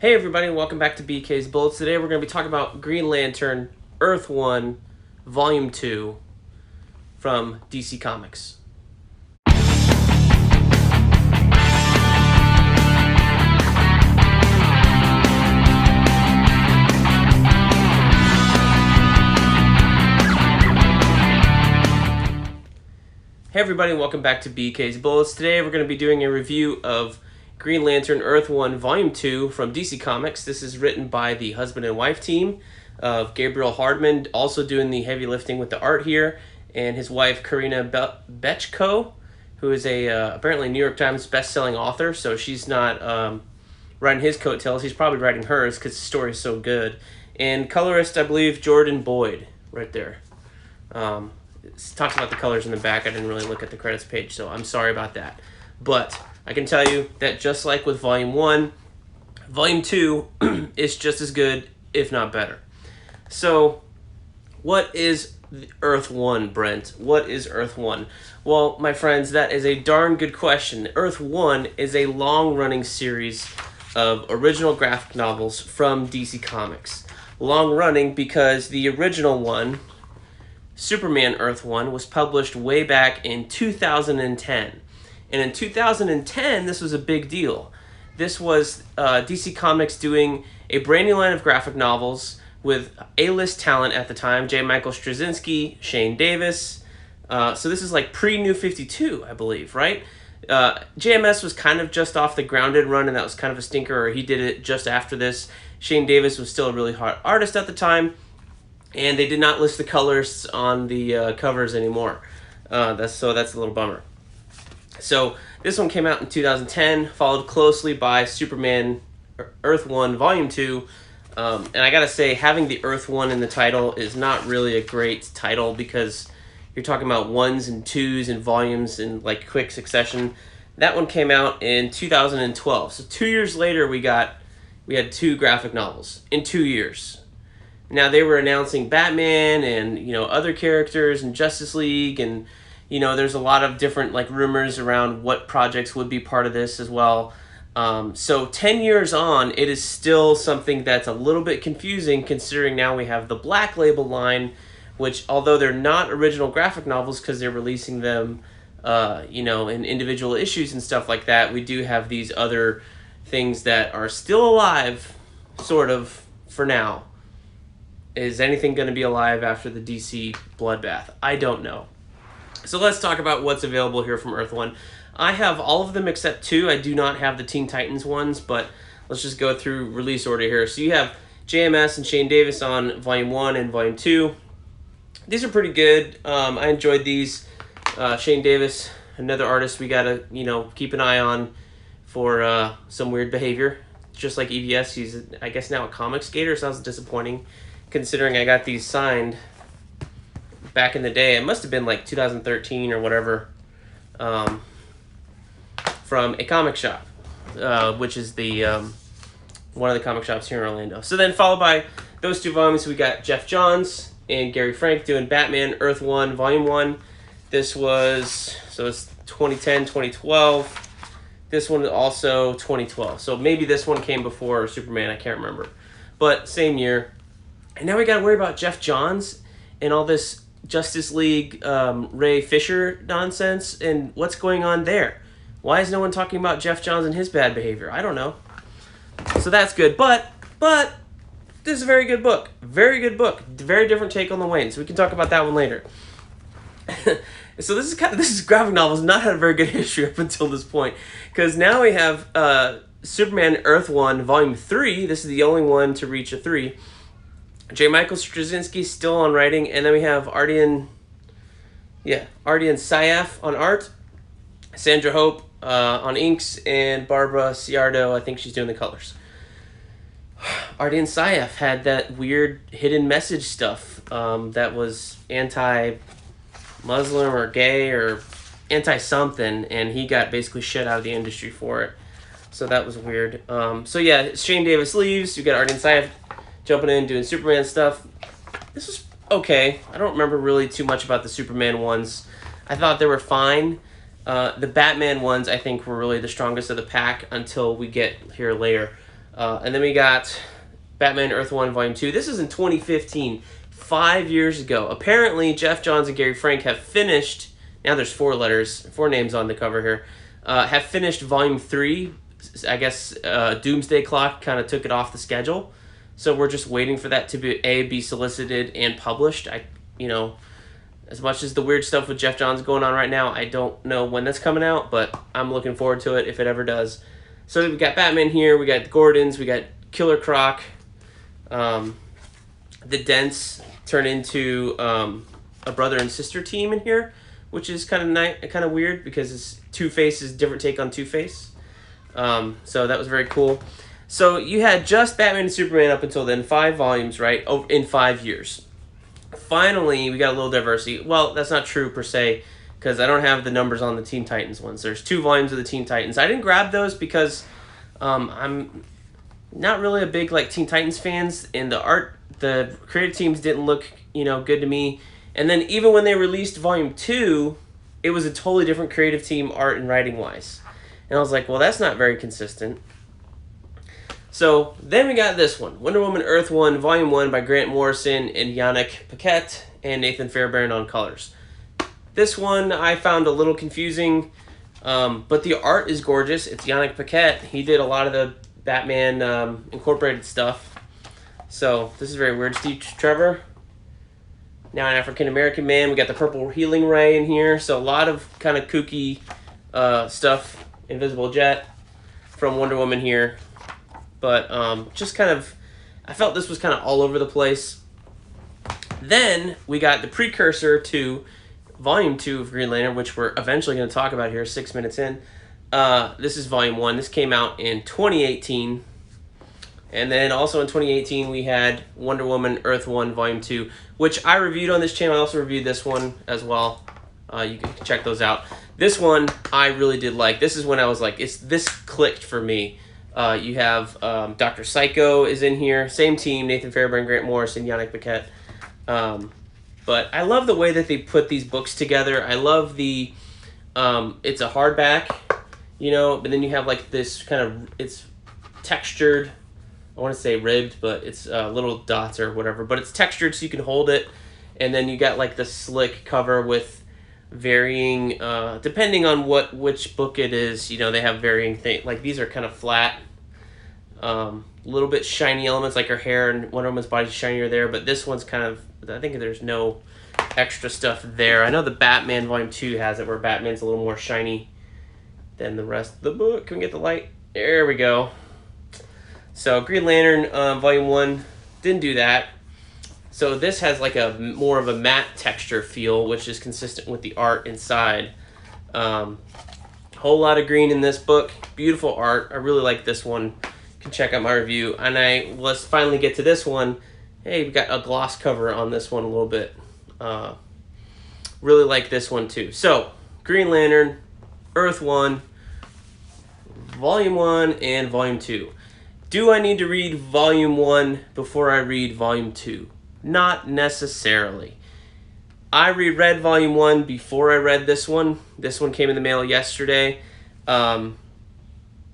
Hey everybody, welcome back to BK's Bullets. Today we're going to be talking about Green Lantern Earth 1 Volume 2 from DC Comics. Hey everybody, welcome back to BK's Bullets. Today we're going to be doing a review of Green Lantern Earth 1 Volume 2 from DC Comics. This is written by the husband and wife team of Gabriel Hardman, also doing the heavy lifting with the art here, and his wife Karina Bechko, who is a apparently New York Times best-selling author, so she's not writing his coattails. He's probably writing hers because the story is so good. And colorist, I believe, Jordan Boyd, right there. It talks about the colors in the back. I didn't really look at the credits page, so I'm sorry about that. But I can tell you that just like with Volume 1, Volume 2 is just as good, if not better. So, what is Earth 1, Brent? What is Earth 1? Well, my friends, that is a darn good question. Earth 1 is a long-running series of original graphic novels from DC Comics. Long-running because the original one, Superman Earth 1, was published way back in 2010. And in 2010, this was a big deal. This was DC Comics doing a brand new line of graphic novels with A-list talent at the time, J. Michael Straczynski, Shane Davis. So this is like pre-New 52, I believe, right? JMS was kind of just off the Grounded run, and that was kind of a stinker, or he did it just after this. Shane Davis was still a really hot artist at the time, and they did not list the colors on the covers anymore. That's a little bummer. So this one came out in 2010, followed closely by Superman Earth 1 Volume 2. And I gotta say, having the Earth 1 in the title is not really a great title because you're talking about 1s and 2s and volumes in like quick succession. That one came out in 2012. So 2 years later, we had 2 graphic novels in 2 years. Now they were announcing Batman and other characters and Justice League, and there's a lot of different like rumors around what projects would be part of this as well. So 10 years on, it is still something that's a little bit confusing considering now we have the Black Label line, which although they're not original graphic novels because they're releasing them, in individual issues and stuff like that, we do have these other things that are still alive, sort of, for now. Is anything going to be alive after the DC bloodbath? I don't know. So let's talk about what's available here from Earth 1. I have all of them except 2. I do not have the Teen Titans ones, but let's just go through release order here. So you have JMS and Shane Davis on Volume 1 and Volume 2. These are pretty good. I enjoyed these. Shane Davis, another artist we got to keep an eye on for some weird behavior. Just like EVS, he's, I guess, now a comic skater. Sounds disappointing considering I got these signed back in the day. It must have been like 2013 or whatever, from a comic shop, which is the one of the comic shops here in Orlando. So then followed by those 2 volumes, we got Jeff Johns and Gary Frank doing Batman Earth 1 Volume 1. This was, so it's 2010, 2012. This one also 2012. So maybe this one came before Superman, I can't remember. But same year. And now we got to worry about Jeff Johns and all this Justice League Ray Fisher nonsense and what's going on there. Why is no one talking about Jeff Johns and his bad behavior? I don't know. So that's good. But this is a very good book. Very good book. Very different take on the Wayne. So we can talk about that one later. So this is graphic novels not had a very good history up until this point, because now we have Superman Earth 1 Volume 3. This is the only one to reach a 3. J. Michael Straczynski still on writing, and then we have Ardian Syaf on art, Sandra Hope on inks, and Barbara Ciardo, I think she's doing the colors. Ardian Syaf had that weird hidden message stuff that was anti-Muslim or gay or anti-something, and he got basically shut out of the industry for it. So that was weird. So yeah, Shane Davis leaves. You got Ardian Syaf jumping in, doing Superman stuff. This was okay. I don't remember really too much about the Superman ones. I thought they were fine. The Batman ones, I think, were really the strongest of the pack until we get here later. And then we got Batman Earth 1 Volume 2. This is in 2015, 5 years ago. Apparently, Jeff Johns and Gary Frank have finished, now there's 4 names on the cover here, have finished Volume 3. I guess Doomsday Clock kind of took it off the schedule. So we're just waiting for that to be solicited and published. As much as the weird stuff with Jeff Johns going on right now, I don't know when that's coming out, but I'm looking forward to it if it ever does. So we got Batman here, we got the Gordons, we got Killer Croc. The Dents turn into a brother and sister team in here, which is kind of weird because it's Two-Face's different take on Two-Face. So that was very cool. So you had just Batman and Superman up until then, 5 volumes, right, in 5 years. Finally, we got a little diversity. Well, that's not true per se, because I don't have the numbers on the Teen Titans ones. There's 2 volumes of the Teen Titans. I didn't grab those because I'm not really a big Teen Titans fans, and the creative teams didn't look good to me. And then even when they released Volume 2, it was a totally different creative team, art and writing wise. And I was like, well, that's not very consistent. So then we got this one, Wonder Woman Earth 1, Volume 1 by Grant Morrison and Yannick Paquette and Nathan Fairbairn on colors. This one I found a little confusing, but the art is gorgeous. It's Yannick Paquette. He did a lot of the Batman Incorporated stuff. So this is very weird. Steve Trevor, now an African-American man. We got the purple healing ray in here. So a lot of kind of kooky stuff. Invisible Jet from Wonder Woman here. But just kind of, I felt this was kind of all over the place. Then we got the precursor to Volume 2 of Green Lantern, which we're eventually going to talk about here 6 minutes in. This is Volume 1. This came out in 2018. And then also in 2018, we had Wonder Woman Earth 1 Volume 2, which I reviewed on this channel. I also reviewed this one as well. You can check those out. This one I really did like. This is when I was like, this clicked for me. You have Dr. Psycho is in here. Same team, Nathan Fairbairn, Grant Morrison, Yannick Paquette. But I love the way that they put these books together. I love the, it's a hardback, but then you have this kind of, it's textured. I want to say ribbed, but it's little dots or whatever. But it's textured so you can hold it. And then you got the slick cover with varying, depending on which book it is, they have varying things. These are kind of flat, little bit shiny elements, like her hair and Wonder Woman's body's shinier there. But this one's kind of, I think there's no extra stuff there. I know the Batman Volume 2 has it where Batman's a little more shiny than the rest of the book. Can we get the light? There we go. So Green Lantern Volume 1 didn't do that. So this has a more of a matte texture feel, which is consistent with the art inside. Whole lot of green in this book. Beautiful art. I really like this one. You can check out my review. And let's finally get to this one. Hey, we got a gloss cover on this one a little bit. Really like this one too. So Green Lantern, Earth 1, Volume 1, and Volume 2. Do I need to read Volume 1 before I read Volume 2? Not necessarily. I reread Volume 1 before I read this one. This one came in the mail yesterday.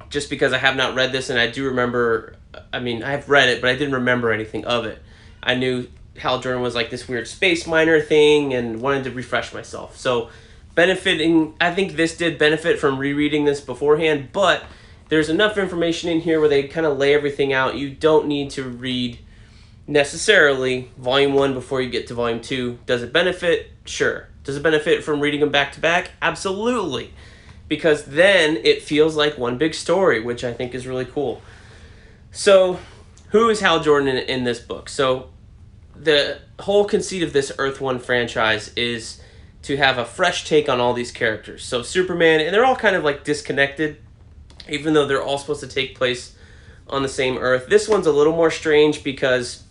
Just because I have not read this, and I do remember, I have read it, but I didn't remember anything of it. I knew Hal Jordan was this weird space miner thing and wanted to refresh myself. So I think this did benefit from rereading this beforehand, but there's enough information in here where they kind of lay everything out. You don't need to read necessarily Volume 1 before you get to Volume 2. Does it benefit? Sure. Does it benefit from reading them back to back? Absolutely. Because then it feels like one big story, which I think is really cool. So, who is Hal Jordan in this book? So, the whole conceit of this Earth 1 franchise is to have a fresh take on all these characters. So, Superman, and they're all kind of disconnected, even though they're all supposed to take place on the same Earth. This one's a little more strange because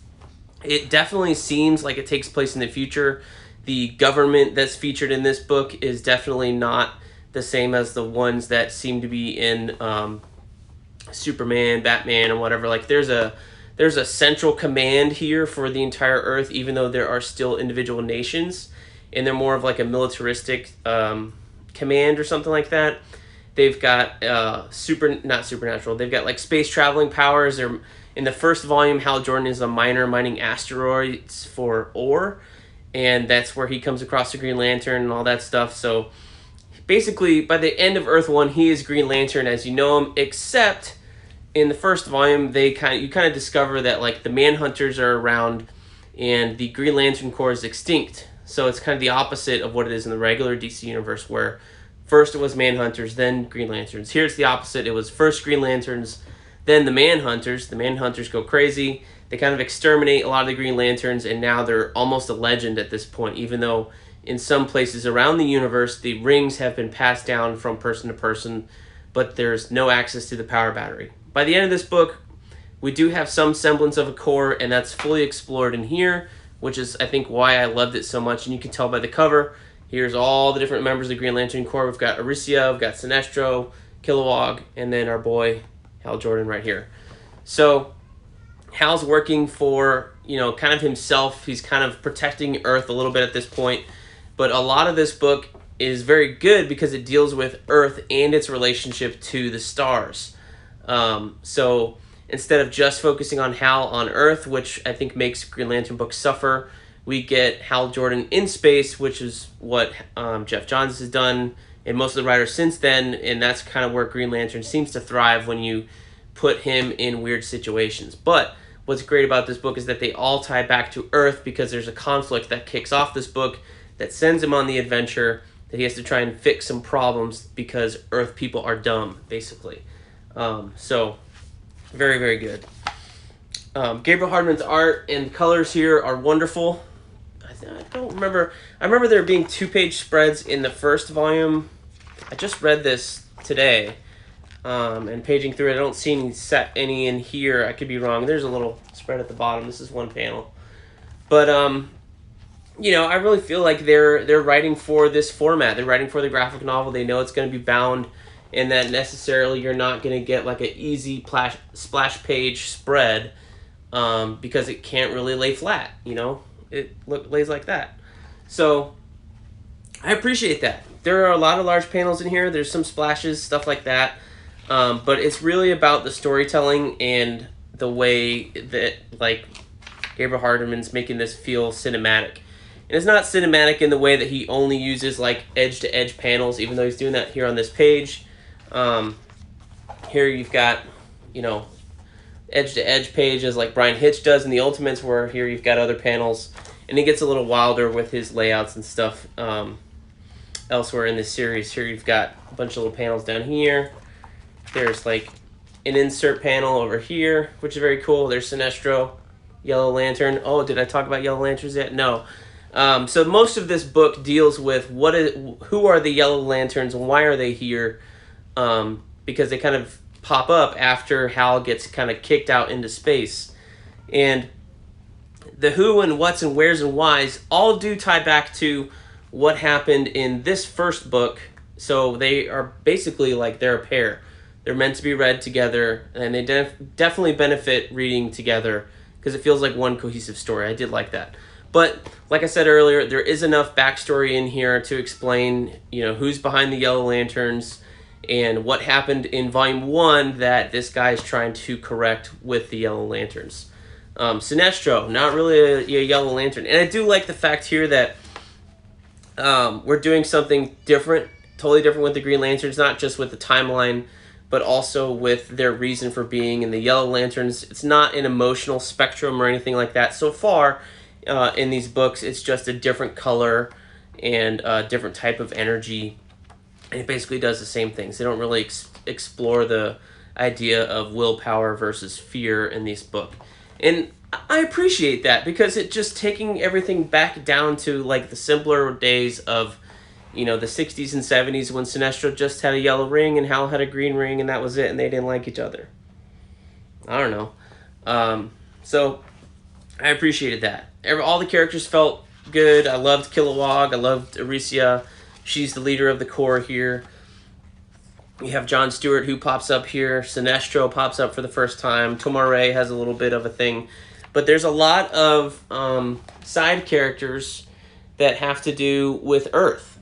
it definitely seems like it takes place in the future. The government that's featured in this book is definitely not the same as the ones that seem to be in Superman, Batman, and whatever. There's a central command here for the entire Earth, even though there are still individual nations, and they're more of a militaristic command or something like that. They've got not supernatural. They've got like space traveling powers. They're in the first volume. Hal Jordan is a miner mining asteroids for ore, and that's where he comes across the Green Lantern and all that stuff. So basically, by the end of Earth 1, he is Green Lantern as you know him, except in the first volume, you kind of discover that like the Manhunters are around, and the Green Lantern Corps is extinct. So it's kind of the opposite of what it is in the regular DC universe, where first it was Manhunters, then Green Lanterns. Here it's the opposite. It was first Green Lanterns, then the Manhunters. The Manhunters go crazy. They kind of exterminate a lot of the Green Lanterns, and now they're almost a legend at this point, even though in some places around the universe, the rings have been passed down from person to person, but there's no access to the power battery. By the end of this book, we do have some semblance of a core, and that's fully explored in here, which is, I think, why I loved it so much. And you can tell by the cover, here's all the different members of the Green Lantern Corps. We've got Arisia, we've got Sinestro, Kilowog, and then our boy, Hal Jordan right here. So Hal's working for, kind of himself. He's kind of protecting Earth a little bit at this point. But a lot of this book is very good because it deals with Earth and its relationship to the stars. So instead of just focusing on Hal on Earth, which I think makes Green Lantern books suffer, we get Hal Jordan in space, which is what Jeff Johns has done and most of the writers since then, and that's kind of where Green Lantern seems to thrive when you put him in weird situations. But what's great about this book is that they all tie back to Earth because there's a conflict that kicks off this book that sends him on the adventure that he has to try and fix some problems because Earth people are dumb, basically. So, very, very good. Gabriel Hardman's art and colors here are wonderful. I don't remember. I remember there being 2-page spreads in the first volume. I just read this today, and paging through it, I don't see any in here. I could be wrong. There's a little spread at the bottom. This is one panel. But, I really feel like they're writing for this format. They're writing for the graphic novel. They know it's going to be bound, and that necessarily you're not going to get like an easy splash page spread because it can't really lay flat, It lays like that. So I appreciate that. There are a lot of large panels in here. There's some splashes, stuff like that. But it's really about the storytelling and the way that like Gabriel Hardman's making this feel cinematic. And it's not cinematic in the way that he only uses like edge-to-edge panels, even though he's doing that here on this page. Here you've got, edge-to-edge pages like Brian Hitch does in the Ultimates, where here you've got other panels. And it gets a little wilder with his layouts and stuff elsewhere in this series. Here you've got a bunch of little panels down here. There's like an insert panel over here, which is very cool. There's Sinestro, Yellow Lantern. Oh, did I talk about Yellow Lanterns yet? No. So most of this book deals with who are the Yellow Lanterns and why are they here? Because they kind of pop up after Hal gets kind of kicked out into space. And the who and what's and where's and why's all do tie back to what happened in this first book. So they are basically like they're a pair. They're meant to be read together, and they definitely benefit reading together because it feels like one cohesive story. I did like that. But like I said earlier, there is enough backstory in here to explain, who's behind the Yellow Lanterns and what happened in Volume 1 that this guy is trying to correct with the Yellow Lanterns. Sinestro, not really a Yellow Lantern. And I do like the fact here that we're doing something different, totally different with the Green Lanterns, not just with the timeline, but also with their reason for being. In the Yellow Lanterns, it's not an emotional spectrum or anything like that. So far in these books, it's just a different color and a different type of energy. And it basically does the same things. They don't really explore the idea of willpower versus fear in this book. And I appreciate that because it just taking everything back down to like the simpler days of, the 60s and 70s when Sinestro just had a yellow ring and Hal had a green ring and that was it and they didn't like each other. I don't know. So I appreciated that. All the characters felt good. I loved Kilowog. I loved Arisia. She's the leader of the Corps here. You have Jon Stewart who pops up here. Sinestro pops up for the first time. Tomare has a little bit of a thing. But there's a lot of side characters that have to do with Earth.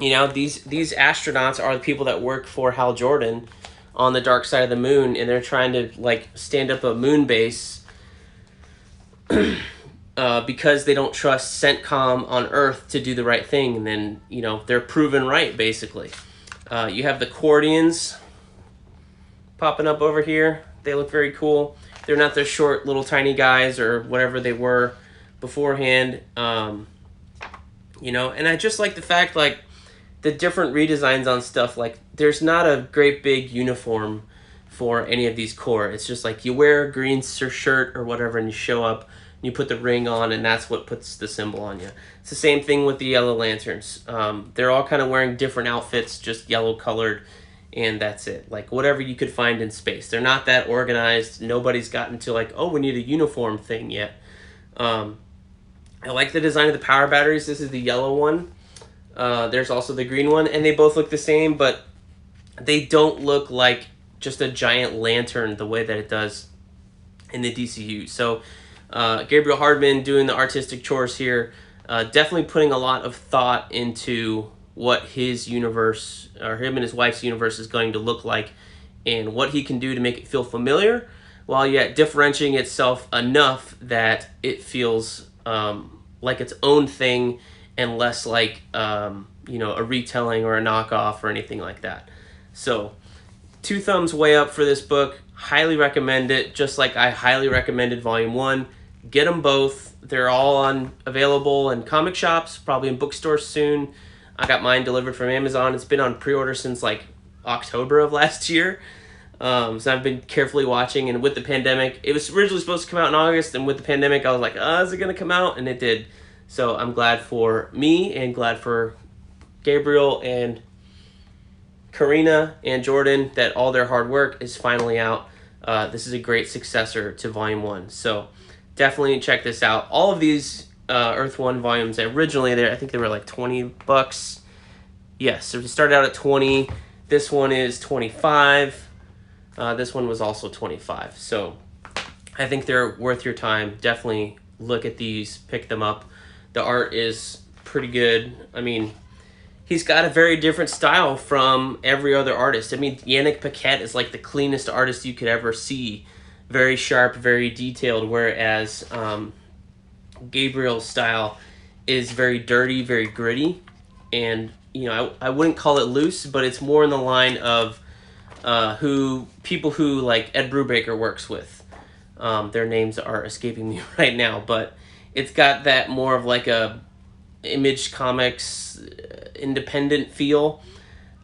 You know, these astronauts are the people that work for Hal Jordan on the dark side of the moon, and they're trying to like stand up a moon base because they don't trust CENTCOM on Earth to do the right thing, and then, you know, they're proven right, basically. You have the Cordians popping up over here. They look very cool. They're not the short little tiny guys or whatever they were beforehand. You know, and I just like the fact, like, the different redesigns on stuff. Like, there's not a great big uniform for any of these corps. It's just like you wear a green shirt or whatever and you show up and you put the ring on, and that's what puts the symbol on you. It's the same thing with the Yellow Lanterns. They're all kind of wearing different outfits, just yellow colored, and that's it. Like, whatever you could find in space. They're not that organized. Nobody's gotten to like, oh, we need a uniform thing yet. I like the design of the power batteries. This is the yellow one. There's also the green one, and they both look the same, but they don't look like just a giant lantern the way that it does in the DCU. So Gabriel Hardman doing the artistic chores here, definitely putting a lot of thought into what his universe, or him and his wife's universe, is going to look like, and what he can do to make it feel familiar, while yet differentiating itself enough that it feels like its own thing, and less like, you know, a retelling or a knockoff or anything like that. So 2 thumbs way up for this book. Highly recommend it, just like I highly recommended Volume 1. Get them both. They're all available in comic shops, probably in bookstores soon. I got mine delivered from Amazon. It's been on pre-order since like October of last year. So I've been carefully watching, and with the pandemic, it was originally supposed to come out in August, and with the pandemic, I was like, is it going to come out? And it did. So I'm glad for me, and glad for Gabriel and Karina and Jordan that all their hard work is finally out. This is a great successor to Volume 1. So definitely check this out. All of these Earth 1 volumes, originally, I think they were like $20. Yes, so we started out at 20. This one is 25. This one was also 25. So I think they're worth your time. Definitely look at these, pick them up. The art is pretty good. I mean, he's got a very different style from every other artist. I mean, Yannick Paquette is like the cleanest artist you could ever see. Very sharp, very detailed, whereas Gabriel's style is very dirty, very gritty. And, you know, I wouldn't call it loose, but it's more in the line of people who like Ed Brubaker works with. Their names are escaping me right now, but it's got that more of like a Image Comics independent feel,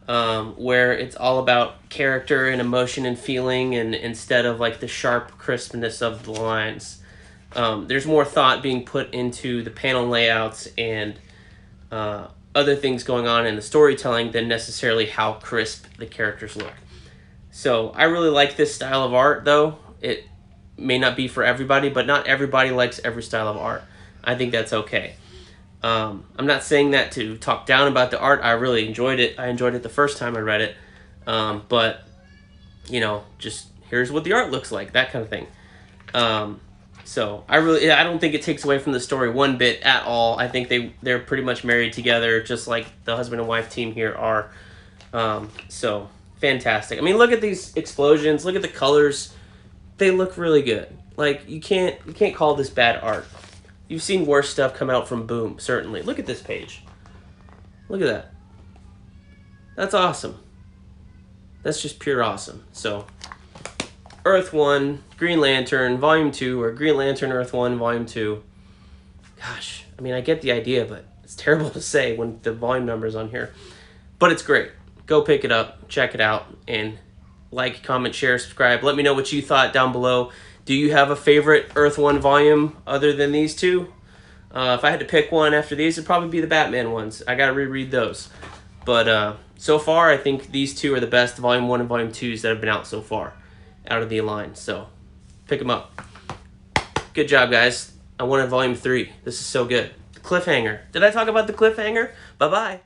where it's all about character and emotion and feeling, and instead of like the sharp crispness of the lines. There's more thought being put into the panel layouts and other things going on in the storytelling than necessarily how crisp the characters look. So I really like this style of art, though. It may not be for everybody, but not everybody likes every style of art. I think that's okay. I'm not saying that to talk down about the art. I really enjoyed it. I enjoyed it the first time I read it. But, you know, just here's what the art looks like, that kind of thing. So I don't think it takes away from the story one bit at all. I think they're pretty much married together, just like the husband and wife team here are. So fantastic. I mean, look at these explosions. Look at the colors. They look really good. Like, you can't call this bad art. You've seen worse stuff come out from Boom, certainly. Look at this page. Look at that. That's awesome. That's just pure awesome. So, Earth 1, Green Lantern, Volume 2, or Green Lantern, Earth 1, Volume 2. Gosh, I mean, I get the idea, but it's terrible to say when the volume number's on here. But it's great. Go pick it up, check it out, and like, comment, share, subscribe. Let me know what you thought down below. Do you have a favorite Earth 1 volume other than these two? If I had to pick one after these, it'd probably be the Batman ones. I gotta reread those. But so far, I think these two are the best Volume 1 and Volume 2s that have been out so far, out of the line. So, pick them up. Good job, guys. I wanted Volume 3. This is so good. The cliffhanger. Did I talk about the cliffhanger? Bye-bye.